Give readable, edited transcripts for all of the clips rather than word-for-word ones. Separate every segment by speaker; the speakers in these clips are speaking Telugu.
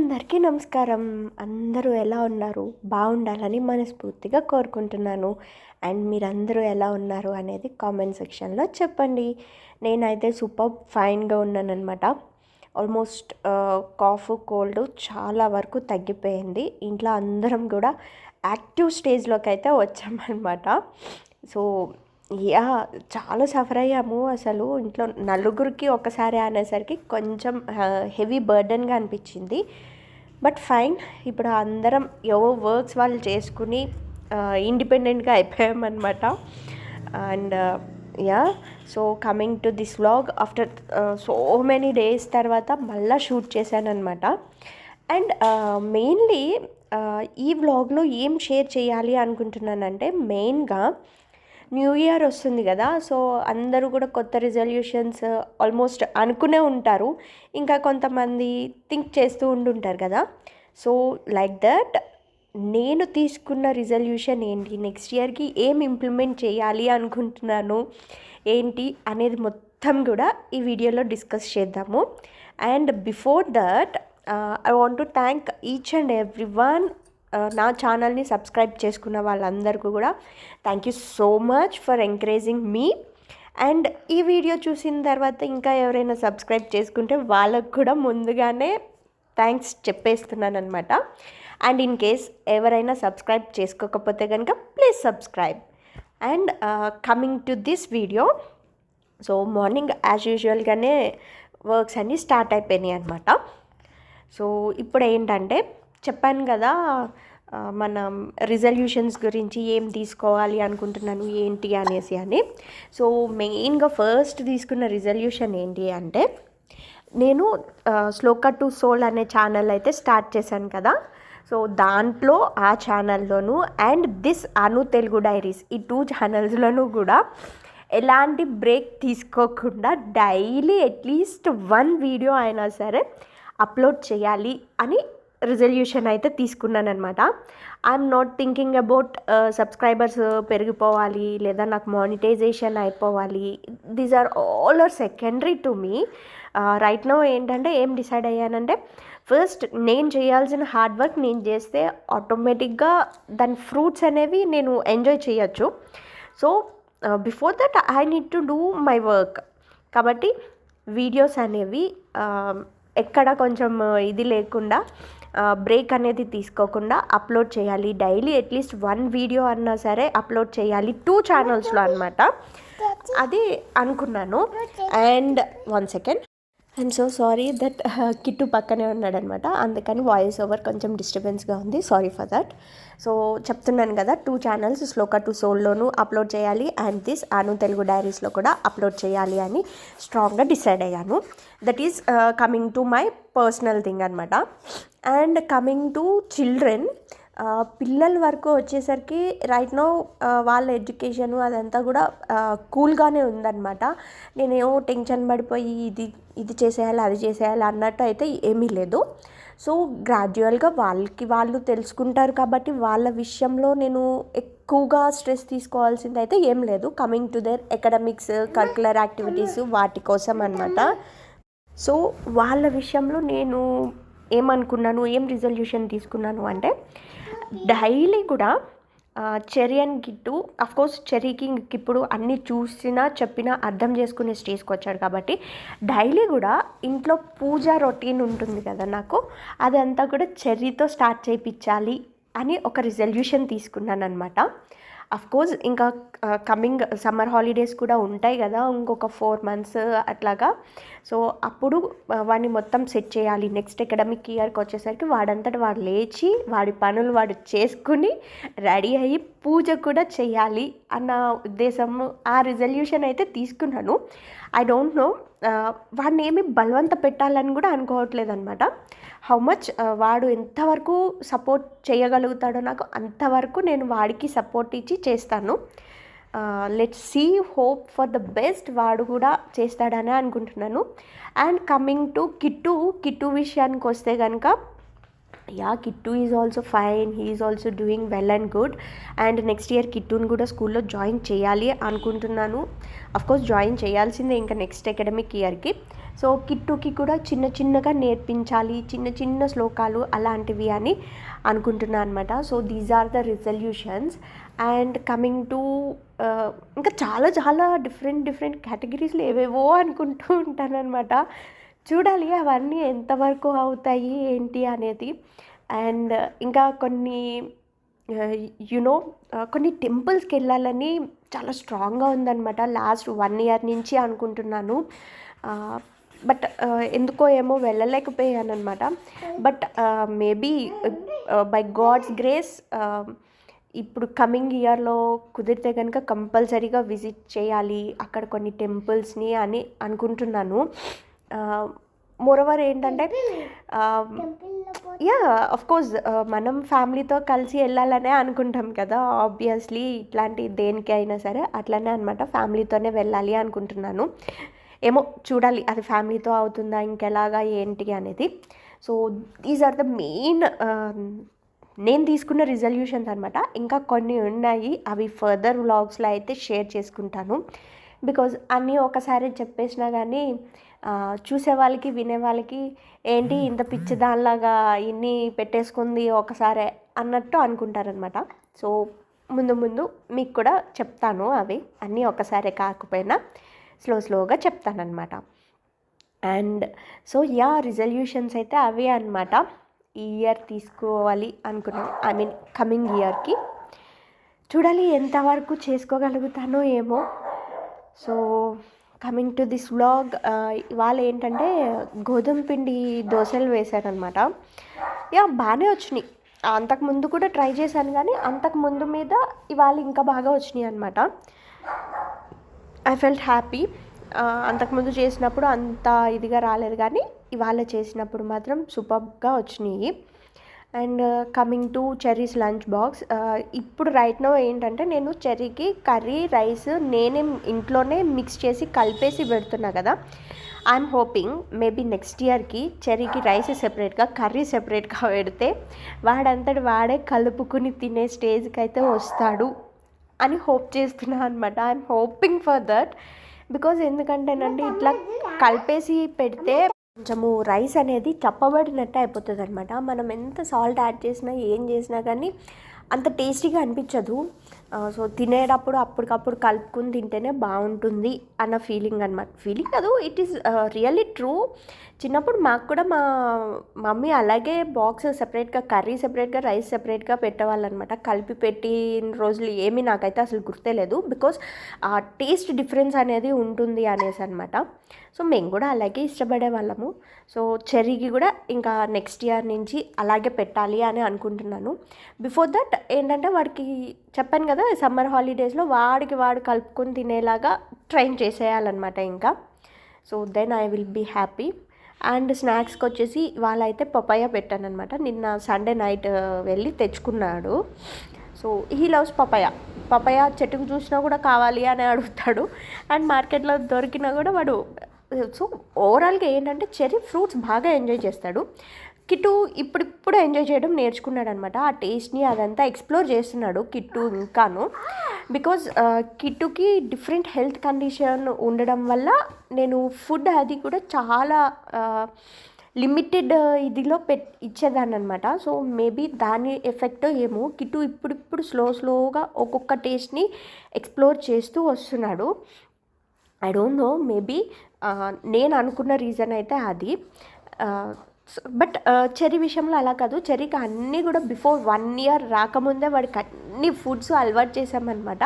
Speaker 1: అందరికీ నమస్కారం. అందరూ ఎలా ఉన్నారు? బాగుండాలని మనస్ఫూర్తిగా కోరుకుంటున్నాను. అండ్ మీరందరూ ఎలా ఉన్నారు అనేది కామెంట్ సెక్షన్‌లో చెప్పండి. నేనైతే సూపర్ ఫైన్‌గా ఉన్నాననమాట. ఆల్మోస్ట్ కాఫ్, కోల్డ్ చాలా వరకు తగ్గిపోయింది. ఇంట్లో అందరం కూడా యాక్టివ్ స్టేజ్‌లోకైతే వచ్చామనమాట. సో చాలా సఫర్ అయ్యాము. అసలు ఇంట్లో నలుగురికి ఒకసారి అనేసరికి కొంచెం హెవీ బర్డెన్గా అనిపించింది. బట్ ఫైన్, ఇప్పుడు అందరం ఎవో వర్క్స్ వాళ్ళు చేసుకుని ఇండిపెండెంట్గా అయిపోయామన్నమాట. And so coming to this vlog after so many days తర్వాత మళ్ళీ షూట్ చేశానమాట. అండ్ మెయిన్లీ ఈ వ్లాగ్లో ఏం షేర్ చేయాలి అనుకుంటున్నానంటే, మెయిన్గా న్యూ ఇయర్ వస్తుంది కదా. సో అందరూ కూడా కొత్త రిజల్యూషన్స్ ఆల్మోస్ట్ అనుకునే ఉంటారు, ఇంకా కొంతమంది థింక్ చేస్తూ ఉంటుంటారు కదా. సో లైక్ దట్ నేను తీసుకున్న రిజల్యూషన్ ఏంటి, నెక్స్ట్ ఇయర్కి ఏం ఇంప్లిమెంట్ చేయాలి అనుకుంటున్నాను ఏంటి అనేది మొత్తం కూడా ఈ వీడియోలో డిస్కస్ చేద్దాము. And before that I want to thank each and every one. నా ఛానల్ని సబ్స్క్రైబ్ చేసుకున్న వాళ్ళందరికీ కూడా thank you so much for encouraging me. And ఈ వీడియో చూసిన తర్వాత ఇంకా ఎవరైనా సబ్స్క్రైబ్ చేసుకుంటే వాళ్ళకు కూడా ముందుగానే థ్యాంక్స్ చెప్పేస్తున్నాను అనమాట. అండ్ ఇన్ కేస్ ఎవరైనా సబ్స్క్రైబ్ చేసుకోకపోతే కనుక please subscribe. And coming to this video, so morning as యూజువల్గానే వర్క్స్ అన్నీ స్టార్ట్ అయిపోయినాయి అనమాట. సో ఇప్పుడు ఏంటంటే, చెప్పాను కదా మనం రిజల్యూషన్స్ గురించి ఏం తీసుకోవాలి అనుకుంటున్నాను ఏంటి అనేసి అని. సో మెయిన్గా ఫస్ట్ తీసుకున్న రిజల్యూషన్ ఏంటి అంటే, నేను శ్లోక టు సోల్ అనే ఛానల్ అయితే స్టార్ట్ చేశాను కదా. సో దాంట్లో ఆ ఛానల్లోనూ and this Anu Telugu diaries, ఈ 2 ఛానల్స్లోనూ కూడా ఎలాంటి బ్రేక్ తీసుకోకుండా డైలీ అట్లీస్ట్ 1 వీడియో అయినా సరే అప్లోడ్ చేయాలి అని రిజల్యూషన్ అయితే తీసుకున్నాను అనమాట. I'm not thinking about subscribers పెరిగిపోవాలి లేదా నాకు మానిటైజేషన్ అయిపోవాలి. These are all are secondary to me. Right now ఏంటంటే ఏం డిసైడ్ అయ్యానంటే, ఫస్ట్ నేను చేయాల్సిన హార్డ్ వర్క్ నేను చేస్తే ఆటోమేటిక్గా దాని ఫ్రూట్స్ అనేవి నేను ఎంజాయ్ చేయొచ్చు. So before that I need to do my work. కాబట్టి వీడియోస్ అనేవి ఎక్కడ కొంచెం ఇది లేకుండా, బ్రేక్ అనేది తీసుకోకుండా అప్లోడ్ చేయాలి. డైలీ అట్లీస్ట్ 1 వీడియో అన్నా సరే అప్లోడ్ చేయాలి 2 ఛానల్స్లో అనమాట. అది అనుకున్నాను. And 1 second, I'm so sorry that Kittu పక్కనే ఉన్నాడనమాట, అందుకని వాయిస్ ఓవర్ కొంచెం డిస్టర్బెన్స్గా ఉంది. Sorry for that. సో చెప్తున్నాను కదా, 2 ఛానల్స్ శ్లోక టు సోల్లోనూ అప్లోడ్ చేయాలి అండ్ దిస్ అను తెలుగు డైరీస్లో కూడా అప్లోడ్ చేయాలి అని స్ట్రాంగ్గా డిసైడ్ అయ్యాను. That is coming to my personal thing అనమాట. అండ్ కమింగ్ టు చిల్డ్రన్, పిల్లల వరకు వచ్చేసరికి రైట్ నో వాళ్ళ ఎడ్యుకేషను అదంతా కూడా కూల్గానే ఉందన్నమాట. నేనేమో టెన్షన్ పడిపోయి ఇది చేసేయాలి అది చేసేయాలి అన్నట్టు అయితే ఏమీ లేదు. సో గ్రాడ్యువల్గా వాళ్ళు తెలుసుకుంటారు కాబట్టి వాళ్ళ విషయంలో నేను ఎక్కువగా స్ట్రెస్ తీసుకోవాల్సింది అయితే ఏం లేదు. Coming to their academics, curricular activities వాటి కోసం అనమాట. సో వాళ్ళ విషయంలో నేను ఏమనుకున్నాను, ఏం రిజల్యూషన్ తీసుకున్నాను అంటే, డైలీ కూడా చెర్రీ అండ్ కిట్టు, అఫ్కోర్స్ చెర్రీకి ఇప్పుడు అన్నీ చూసినా చెప్పినా అర్థం చేసుకునే స్టేజ్కి వచ్చాడు కాబట్టి డైలీ కూడా ఇంట్లో పూజ రొటీన్ ఉంటుంది కదా నాకు, అదంతా కూడా చెర్రీతో స్టార్ట్ చేయించాలి అని ఒక రిజల్యూషన్ తీసుకున్నాను అనమాట. అఫ్కోర్స్ ఇంకా కమింగ్ సమ్మర్ హాలిడేస్ కూడా ఉంటాయి కదా, ఇంకొక 4 months అట్లాగా. సో అప్పుడు వాడిని మొత్తం సెట్ చేయాలి. నెక్స్ట్ అకాడమిక్ ఇయర్కి వచ్చేసరికి వాడంతట వాడు లేచి వాడి పనులు వాడు చేసుకుని రెడీ అయ్యి పూజ కూడా చేయాలి అన్న ఉద్దేశం, ఆ రిజల్యూషన్ అయితే తీసుకున్నాను. ఐ డోంట్ నో, వాడిని ఏమి బలవంత పెట్టాలని కూడా అనుకోవట్లేదు అనమాట. హౌ మచ్ వాడు ఎంతవరకు సపోర్ట్ చేయగలుగుతాడో నాకు అంతవరకు నేను వాడికి సపోర్ట్ ఇచ్చి చేస్తాను. Let's see, hope for the best. వాడు కూడా చేస్తాడని అనుకుంటున్నాను. అండ్ కమింగ్ టు కిట్టు విషయానికి వస్తే కనుక, yeah Kittu is also fine, he is also doing well and good. And next year కిట్టుని కూడా స్కూల్లో జాయిన్ చేయాలి అనుకుంటున్నాను. అఫ్కోర్స్ జాయిన్ చేయాల్సిందే ఇంకా నెక్స్ట్ అకాడమిక్ ఇయర్కి. సో కిట్టుకి కూడా చిన్న చిన్నగా నేర్పించాలి, చిన్న చిన్న శ్లోకాలు అలాంటివి అని అనుకుంటున్నాను అనమాట. So these are the resolutions. And coming to ఇంకా చాలా చాలా డిఫరెంట్ కేటగిరీస్లో ఏవేవో అనుకుంటూ ఉంటానన్నమాట. చూడాలి అవన్నీ ఎంతవరకు అవుతాయి ఏంటి అనేది. అండ్ ఇంకా కొన్ని యునో కొన్ని టెంపుల్స్కి వెళ్ళాలని చాలా స్ట్రాంగ్గా ఉందన్నమాట. లాస్ట్ 1 year నుంచి అనుకుంటున్నాను. బట్ ఎందుకో ఏమో వెళ్ళలేకపోయాను అనమాట. But maybe by god's grace ఇప్పుడు కమింగ్ ఇయర్లో కుదిరితే కనుక కంపల్సరీగా విజిట్ చేయాలి అక్కడ కొన్ని టెంపుల్స్ని అని అనుకుంటున్నాను. మోరోవర్ ఏంటంటే యా అఫ్కోర్స్ మనం ఫ్యామిలీతో కలిసి వెళ్ళాలనే అనుకుంటాం కదా, ఆబ్వియస్లీ ఇట్లాంటి దేనికి అయినా సరే అట్లనే అనమాట, ఫ్యామిలీతోనే వెళ్ళాలి అనుకుంటున్నాను. ఏమో చూడాలి అది ఫ్యామిలీతో అవుతుందా ఇంకెలాగా ఏంటి అనేది. So these are the main నేను తీసుకున్న రిజల్యూషన్స్ అనమాట. ఇంకా కొన్ని ఉన్నాయి, అవి ఫర్దర్ వ్లాగ్స్లో అయితే షేర్ చేసుకుంటాను. బికాజ్ అన్నీ ఒకసారి చెప్పేసినా కానీ చూసే వాళ్ళకి వినే వాళ్ళకి ఏంటి ఇంత పిచ్చి దానిలాగా ఇన్ని పెట్టేసుకుంది ఒకసారి అన్నట్టు అనుకుంటారనమాట. సో ముందు మీకు కూడా చెప్తాను, అవి అన్నీ ఒకసారి కాకపోయినా స్లోగా చెప్తానమాట. అండ్ సో యా రిజల్యూషన్స్ అయితే అవే అనమాట. ఈ ఇయర్ తీసుకోవాలి అనుకున్నాను, ఐ మీన్ కమింగ్ ఇయర్కి. చూడాలి ఎంతవరకు చేసుకోగలుగుతానో ఏమో. So coming to this vlog, ఇవాళ ఏంటంటే గోధుమ పిండి దోశలు వేశానమాట. యా బాగానే వచ్చినాయి. అంతకుముందు కూడా ట్రై చేశాను కానీ అంతకుముందు మీద ఇవాళ ఇంకా బాగా వచ్చినాయి అనమాట. I felt happy. అంతకుముందు చేసినప్పుడు అంత ఇదిగా రాలేదు కానీ ఇవాళ చేసినప్పుడు మాత్రం సూపర్గా వచ్చినాయి. And coming to cherries lunch box, ఇప్పుడు రైట్ నో ఏంటంటే నేను చెర్రీకి కర్రీ రైస్ నేనే ఇంట్లోనే మిక్స్ చేసి కలిపేసి పెడుతున్నా కదా. ఐఎమ్ హోపింగ్ మేబీ నెక్స్ట్ ఇయర్కి చెర్రీకి రైస్ సెపరేట్గా కర్రీ సెపరేట్గా పెడితే వాడంతటి వాడే కలుపుకుని తినే స్టేజ్కి అయితే వస్తాడు అని హోప్ చేస్తున్నాను అనమాట. I'm hoping for that. Because ఎందుకంటేనండి ఇట్లా కలిపేసి పెడితే కొంచెము రైస్ అనేది చప్పబడినట్టు అయిపోతుంది అనమాట. మనం ఎంత సాల్ట్ యాడ్ చేసినా ఏం చేసినా కానీ అంత టేస్టీగా అనిపించదు. సో తినేటప్పుడు అప్పటికప్పుడు కలుపుకుని తింటేనే బాగుంటుంది అన్న ఫీలింగ్ అనమాట. ఫీలింగ్ కాదు, ఇట్ ఈస్ రియల్లీ ట్రూ. చిన్నప్పుడు మాకు కూడా మా మమ్మీ అలాగే బాక్స్ సెపరేట్గా కర్రీ సెపరేట్గా రైస్ సెపరేట్గా పెట్టేవాళ్ళు అనమాట. కలిపి పెట్టిన రోజులు ఏమీ నాకైతే అసలు గుర్తే లేదు. బికాస్ ఆ టేస్ట్ డిఫరెన్స్ అనేది ఉంటుంది అనేసి అనమాట. సో మేము కూడా అలాగే ఇష్టపడే వాళ్ళము. సో చెర్రీకి కూడా ఇంకా నెక్స్ట్ ఇయర్ నుంచి అలాగే పెట్టాలి అని అనుకుంటున్నాను. బిఫోర్ దట్ ఏంటంటే వాడికి చెప్పాను కదా, సమ్మర్ హాలిడేస్లో వాడు కలుపుకొని తినేలాగా ట్రైన్ చేసేయాలన్నమాట ఇంకా. So then I will be happy. And స్నాక్స్కి వచ్చేసి వాళ్ళ అయితే పపాయ పెట్టాను అనమాట. నిన్న సండే నైట్ వెళ్ళి తెచ్చుకున్నాడు. సో హీ లవ్స్ పపాయ చెట్టుకు చూసినా కూడా కావాలి అని అడుగుతాడు. అండ్ మార్కెట్లో దొరికినా కూడా వాడు. సో ఓవరాల్గా ఏంటంటే చెర్రీ ఫ్రూట్స్ బాగా ఎంజాయ్ చేస్తాడు. కిట్టు ఇప్పుడు ఎంజాయ్ చేయడం నేర్చుకున్నాడు అనమాట. ఆ టేస్ట్ని అదంతా ఎక్స్ప్లోర్ చేస్తున్నాడు కిట్టు ఇంకాను. బికాజ్ కిట్టుకి డిఫరెంట్ హెల్త్ కండిషన్ ఉండడం వల్ల నేను ఫుడ్ అది కూడా చాలా లిమిటెడ్ ఇదిలో ఇచ్చేదాన్ని అనమాట. సో మేబీ దాని ఎఫెక్ట్ ఏమో కిట్టు ఇప్పుడు స్లోగా ఒక్కొక్క టేస్ట్ని ఎక్స్ప్లోర్ చేస్తూ వస్తున్నాడు. ఐ డోంట్ నో, మేబీ నేను అనుకున్న రీజన్ అయితే అది. బట్ చెర్రీ విషయంలో అలా కాదు. చెర్రీకి అన్నీ కూడా బిఫోర్ 1 year రాకముందే వాడికి అన్ని ఫుడ్స్ అలవాటు చేసామన్నమాట.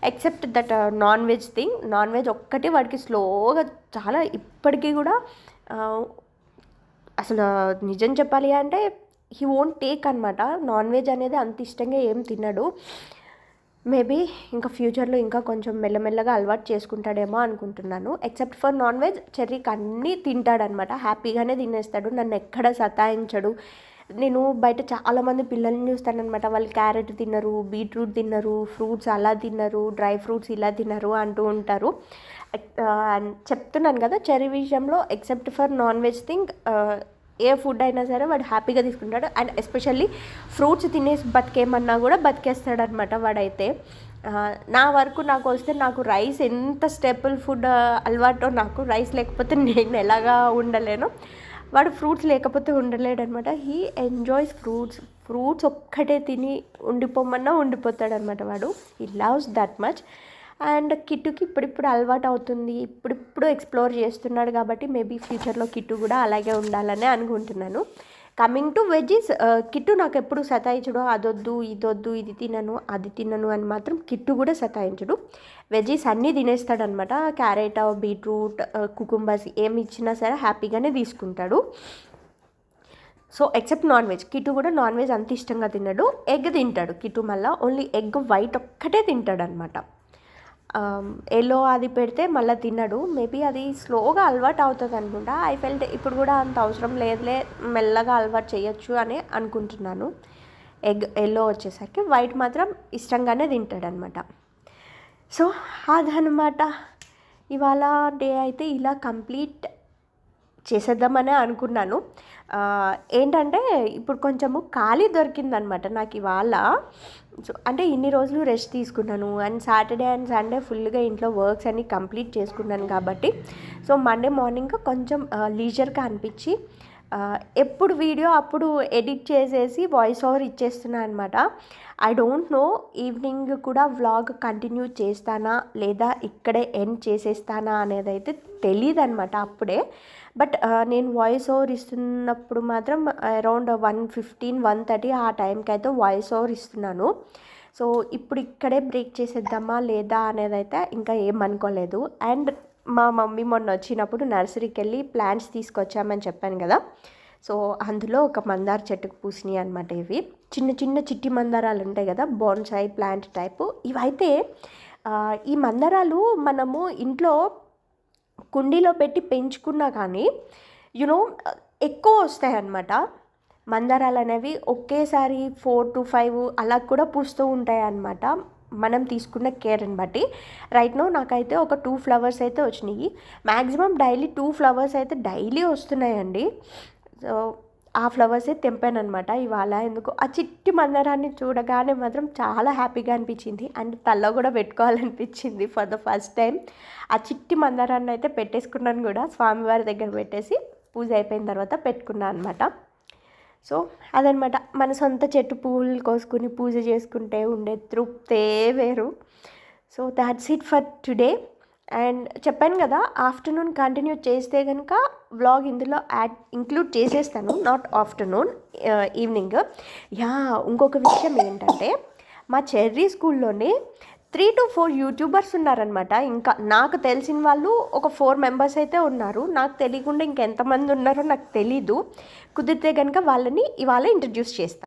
Speaker 1: Except that non veg thing. Non veg ఒక్కటి వాడికి స్లోగా చాలా ఇప్పటికీ కూడా అసలు నిజం చెప్పాలి అంటే హీ వోంట్ టేక్ అనమాట. నాన్ వెజ్ అనేది అంత ఇష్టంగా ఏం తినడు. మేబీ ఇంకా ఫ్యూచర్లో ఇంకా కొంచెం మెల్లమెల్లగా అలవాటు చేసుకుంటాడేమో అనుకుంటున్నాను. ఎక్సెప్ట్ ఫర్ నాన్ వెజ్ చెర్రీకి అన్నీ తింటాడనమాట. హ్యాపీగానే తినేస్తాడు, నన్ను ఎక్కడ సతాయించడు. నేను బయట చాలామంది పిల్లల్ని చూస్తానమాట, వాళ్ళు క్యారెట్ తినరు, బీట్రూట్ తినరు, ఫ్రూట్స్ అలా తినరు, డ్రై ఫ్రూట్స్ ఇలా తినరు అంటూ ఉంటారు. చెప్తున్నాను కదా చెర్రీ విషయంలో except for non veg thing A food అయినా సరే వాడు హ్యాపీగా తీసుకుంటాడు. అండ్ ఎస్పెషల్లీ ఫ్రూట్స్ తినేసి బతికేమన్నా కూడా బతికేస్తాడనమాట వాడైతే. నా వరకు నాకు వస్తే నాకు రైస్ ఎంత స్టేపుల్ ఫుడ్ అలవాటో, నాకు రైస్ లేకపోతే నేను ఎలాగా ఉండలేను, వాడు ఫ్రూట్స్ లేకపోతే ఉండలేడనమాట. హీ ఎంజాయ్స్ ఫ్రూట్స్ ఒక్కటే తిని ఉండిపోమన్నా ఉండిపోతాడనమాట వాడు. He loves that much. And కిట్టుకి ఇప్పుడిప్పుడు అలవాటు అవుతుంది, ఇప్పుడిప్పుడు ఎక్స్ప్లోర్ చేస్తున్నాడు కాబట్టి మేబీ ఫ్యూచర్లో కిట్టు కూడా అలాగే ఉండాలని అనుకుంటున్నాను. కమింగ్ టు వెజ్జీస్, కిట్టు నాకు ఎప్పుడు సతాయించడు, అదొద్దు ఇదొద్దు ఇది తినను అది తినను అని మాత్రం కిట్టు కూడా సతాయించడు. వెజ్జీస్ అన్నీ తినేస్తాడనమాట. క్యారెట్, బీట్రూట్, కుకుంబర్స్ ఏమి ఇచ్చినా సరే హ్యాపీగానే తీసుకుంటాడు. So except non veg, Kittu కూడా నాన్ వెజ్ అంత ఇష్టంగా తినడు. ఎగ్ తింటాడు కిట్టు, మళ్ళీ ఓన్లీ ఎగ్ వైట్ ఒక్కటే తింటాడు అనమాట. ఎల్లో అది పెడితే మళ్ళీ తినడు. మేబీ అది స్లోగా అలవాటు అవుతుంది అనుకుంటా. ఐ ఫెల్ట్ ఇప్పుడు కూడా అంత అవసరం లేదులే, మెల్లగా అలవాటు చేయొచ్చు అని అనుకుంటున్నాను. ఎగ్ ఎల్లో వచ్చేసరికి వైట్ మాత్రం ఇష్టంగానే తింటాడనమాట. సో అదనమాట ఇవాళ డే అయితే ఇలా కంప్లీట్ చేసేద్దామనే అనుకున్నాను. ఏంటంటే ఇప్పుడు కొంచెము ఖాళీ దొరికిందనమాట నాకు ఇవాళ. సో అంటే ఇన్ని రోజులు రెస్ట్ తీసుకున్నాను అండ్ సాటర్డే అండ్ సండే ఫుల్గా ఇంట్లో వర్క్స్ అన్నీ కంప్లీట్ చేసుకున్నాను కాబట్టి సో మండే మార్నింగ్ కొంచెం లీజర్గా అనిపించి ఎప్పుడు వీడియో అప్పుడు ఎడిట్ చేసేసి వాయిస్ ఓవర్ ఇచ్చేస్తున్నాను అనమాట. ఐ డోంట్ నో ఈవినింగ్ కూడా వ్లాగ్ కంటిన్యూ చేస్తానా లేదా ఇక్కడే ఎండ్ చేసేస్తానా అనేది అయితే తెలియదు అనమాట అప్పుడే. బట్ నేను వాయిస్ ఓవర్ ఇస్తున్నప్పుడు మాత్రం అరౌండ్ 1:15, 1:30 ఆ టైంకి అయితే వాయిస్ ఓవర్ ఇస్తున్నాను. సో ఇప్పుడు ఇక్కడే బ్రేక్ చేసేద్దామా లేదా అనేది అయితే ఇంకా ఏమనుకోలేదు. అండ్ మా మమ్మీ మొన్న వచ్చినప్పుడు నర్సరీకి వెళ్ళి ప్లాంట్స్ తీసుకొచ్చామని చెప్పాను కదా. సో అందులో ఒక మందార చెట్టుకు పూసినాయి అనమాట. ఇవి చిన్న చిన్న చిట్టి మందారాలు ఉంటాయి కదా, బోన్సాయి ప్లాంట్ టైపు. ఇవైతే ఈ మందారాలు మనము ఇంట్లో కుండీలో పెట్టి పెంచుకున్నా కానీ యునో ఎక్కువ వస్తాయి అన్నమాట. మందారాలు అనేవి ఒకేసారి 4 to 5 అలా కూడా పూస్తూ ఉంటాయి అన్నమాట, మనం తీసుకున్న కేర్ని బట్టి. రైట్ నో నాకైతే ఒక 2 ఫ్లవర్స్ అయితే వచ్చినాయి. మ్యాక్సిమం డైలీ 2 ఫ్లవర్స్ అయితే డైలీ వస్తున్నాయండి. సో ఆ ఫ్లవర్సే తెంపాను అనమాట ఇవాళ. ఎందుకు ఆ చిట్టి మందారాన్ని చూడగానే మాత్రం చాలా హ్యాపీగా అనిపించింది అండ్ తల్లో కూడా పెట్టుకోవాలనిపించింది ఫర్ ద ఫస్ట్ టైం. ఆ చిట్టి మందారాన్ని అయితే పెట్టేసుకున్నాను కూడా, స్వామివారి దగ్గర పెట్టేసి పూజ అయిపోయిన తర్వాత పెట్టుకున్నాను అనమాట. సో అదనమాట, మన సొంత చెట్టు పువ్వులు కోసుకుని పూజ చేసుకుంటే ఉండే తృప్తే వేరు. So that's it for today. And చెప్పాను కదా ఆఫ్టర్నూన్ కంటిన్యూ చేస్తే కనుక వ్లాగ్ ఇందులో ఇంక్లూడ్ చేసేస్తాను, నాట్ ఆఫ్టర్నూన్, ఈవినింగ్. ఇంకొక విషయం ఏంటంటే మా చెర్రీ స్కూల్లోనే 3 to 4 యూట్యూబర్స్ ఉన్నారనమాట. ఇంకా నాకు తెలిసిన వాళ్ళు ఒక 4 మెంబర్స్ అయితే ఉన్నారు. నాకు తెలియకుండా ఇంకెంతమంది ఉన్నారో నాకు తెలీదు. కుదిరితే కనుక వాళ్ళని ఇవాళ ఇంట్రడ్యూస్ చేస్తాను.